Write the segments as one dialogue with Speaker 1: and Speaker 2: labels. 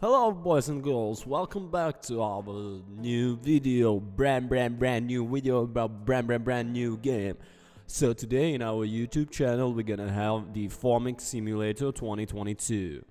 Speaker 1: Hello boys and girls, welcome back to our new video, brand new video about brand new game. So today in our YouTube channel we're gonna have the Farming Simulator 2022.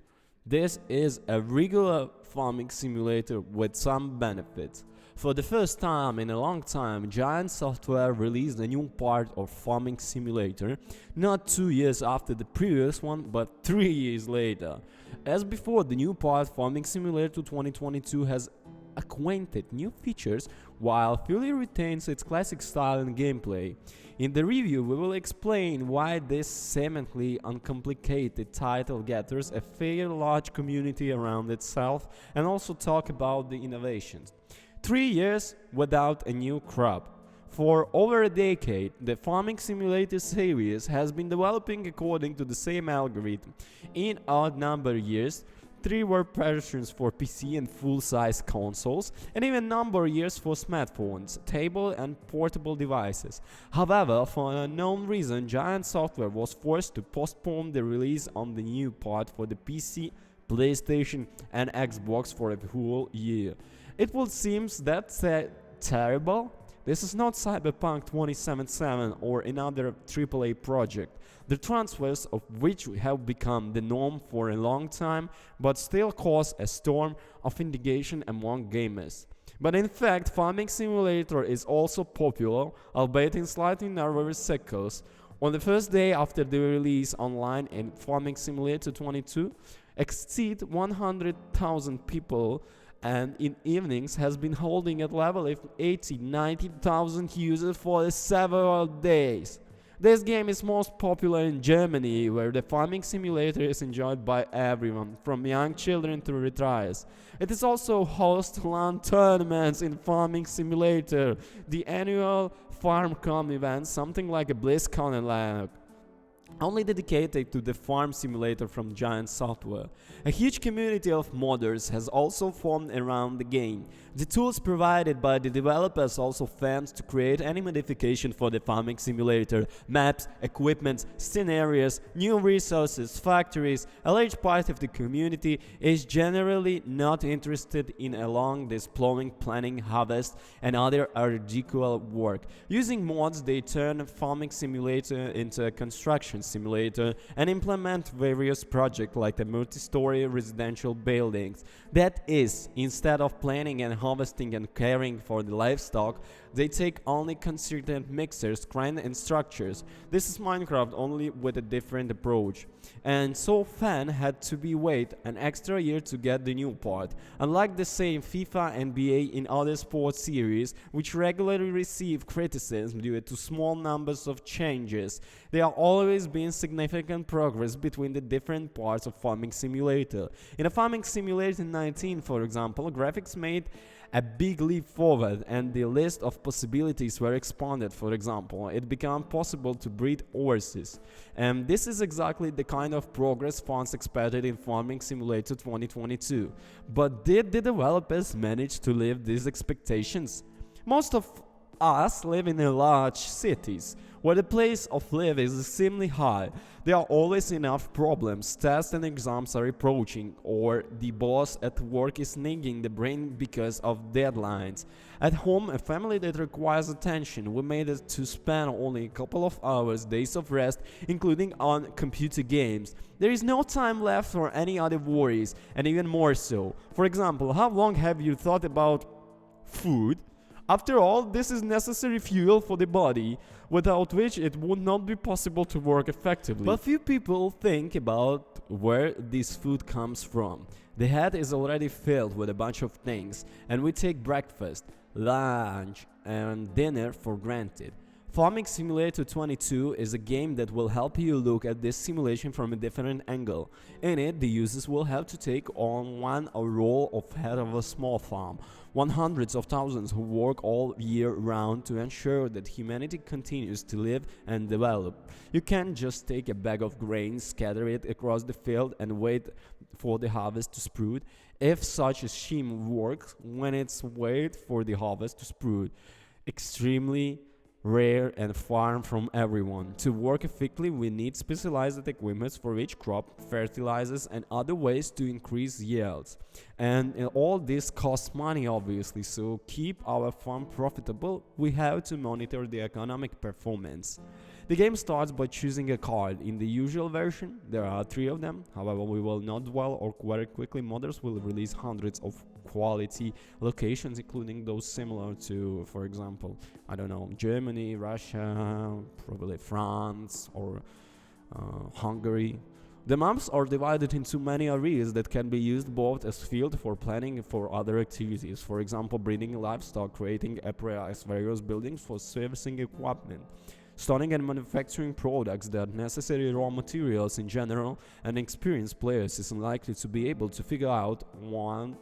Speaker 1: This is a regular farming simulator with some benefits. For the first time in a long time, Giant Software released a new part of Farming Simulator, not 2 years after the previous one, but 3 years later. As before, the new part, Farming Simulator 2022, has acquainted new features while fully retains its classic style and gameplay. In the review, we will explain why this seemingly uncomplicated title gathers a fairly large community around itself and also talk about the innovations. 3 years without a new crop. For over a decade, the Farming Simulator series has been developing according to the same algorithm. In odd number years, 3 were versions for PC and full-size consoles, and even number years for smartphones, table and portable devices. However, for an unknown reason, Giant Software was forced to postpone the release on the new part for the PC, PlayStation and Xbox for a whole year. It would seem that's terrible. This is not Cyberpunk 2077 or another AAA project, the transfers of which have become the norm for a long time, but still cause a storm of indignation among gamers. But in fact, Farming Simulator is also popular, albeit in slightly narrower circles. On the first day after the release online in Farming Simulator 22, exceed 100,000 people and in evenings has been holding at level of 80-90,000 users for several days. This game is most popular in Germany, where the farming simulator is enjoyed by everyone, from young children to retirees. It is also host LAN tournaments in Farming Simulator, the annual FarmCon event, something like a BlizzCon in LAN, only dedicated to the farm simulator from Giant Software. A huge community of modders has also formed around the game. The tools provided by the developers also fans to create any modification for the farming simulator, maps, equipment, scenarios, new resources, factories. A large part of the community is generally not interested in along this plowing, planning, harvest and other arduous work. Using mods, they turn farming simulator into a construction simulator and implement various projects like the multi-story residential buildings. That is, instead of planning and harvesting and caring for the livestock, they take only consistent mixers, grind and structures. This is Minecraft only with a different approach. And so fan had to be wait an extra year to get the new part. Unlike the same FIFA, NBA in other sports series, which regularly receive criticism due to small numbers of changes, there are always been significant progress between the different parts of Farming Simulator. In a Farming Simulator 19, for example, graphics made a big leap forward and the list of possibilities were expanded. For example, it became possible to breed horses. And this is exactly the kind of progress fans expected in Farming Simulator 2022. But did the developers manage to live these expectations? Most of us live in large cities, where the place of live is extremely high. There are always enough problems, tests and exams are approaching, or the boss at work is nagging the brain because of deadlines. At home, a family that requires attention, we made it to spend only a couple of hours, days of rest, including on computer games. There is no time left for any other worries, and even more so. For example, how long have you thought about food? After all, this is necessary fuel for the body, without which it would not be possible to work effectively. But few people think about where this food comes from. The head is already filled with a bunch of things, and we take breakfast, lunch, and dinner for granted. Farming Simulator 22 is a game that will help you look at this simulation from a different angle. In it, the users will have to take on a role of head of a small farm, hundreds of thousands who work all year round to ensure that humanity continues to live and develop. You can't just take a bag of grain, scatter it across the field and wait for the harvest to sprout. If such a scheme works, when it's wait for the harvest to sprout, extremely rare and far from everyone. To work effectively, we need specialized equipment for each crop, fertilizers, and other ways to increase yields. And all this costs money, obviously, so keep our farm profitable, we have to monitor the economic performance. The game starts by choosing a card. In the usual version, there are 3 of them, however we will not dwell or very quickly. Modders will release hundreds of quality locations, including those similar to, for example, I don't know, Germany, Russia, probably France or Hungary. The maps are divided into many areas that can be used both as field for planning and for other activities, for example breeding livestock, creating apiaries, various buildings for servicing equipment, storing and manufacturing products that are necessary raw materials in general. An experienced player is unlikely to be able to figure out when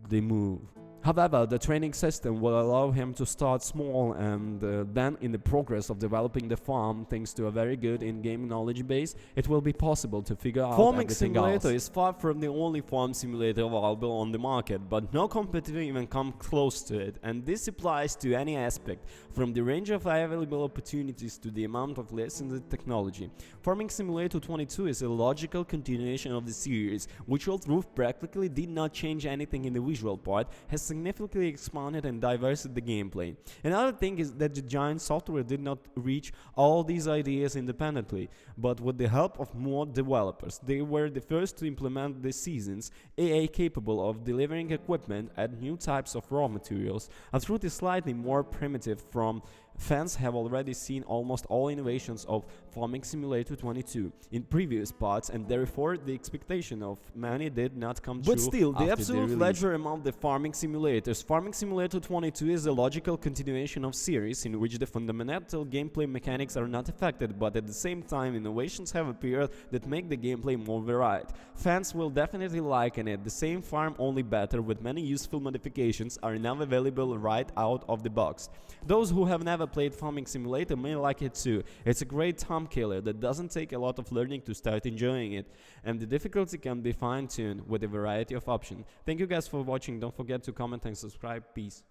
Speaker 1: they move. However, the training system will allow him to start small and then in the progress of developing the farm, thanks to a very good in-game knowledge base, it will be possible to figure out
Speaker 2: Farming
Speaker 1: everything
Speaker 2: Simulator
Speaker 1: else.
Speaker 2: is far from the only farm simulator available on the market, but no competitor even come close to it, and this applies to any aspect, from the range of available opportunities to the amount of lessons in technology. Farming Simulator 22 is a logical continuation of the series, which although practically did not change anything in the visual part, has significantly expanded and diversified the gameplay. Another thing is that the Giant Software did not reach all these ideas independently, but with the help of more developers. They were the first to implement the seasons AA capable of delivering equipment and new types of raw materials. A truth is slightly more primitive from fans have already seen almost all innovations of Farming Simulator 22 in previous parts, and therefore the expectation of many did not come true.
Speaker 1: But still, the
Speaker 2: after
Speaker 1: absolute
Speaker 2: release.
Speaker 1: ledger among the farming simulators. Farming Simulator 22 is a logical continuation of series in which the fundamental gameplay mechanics are not affected, but at the same time innovations have appeared that make the gameplay more varied. Fans will definitely liken it. The same farm, only better, with many useful modifications, are now available right out of the box. Those who have never played Farming Simulator may like it too. It's a great time killer that doesn't take a lot of learning to start enjoying it, and the difficulty can be fine-tuned with a variety of options. Thank you guys for watching. Don't forget to comment and subscribe. Peace.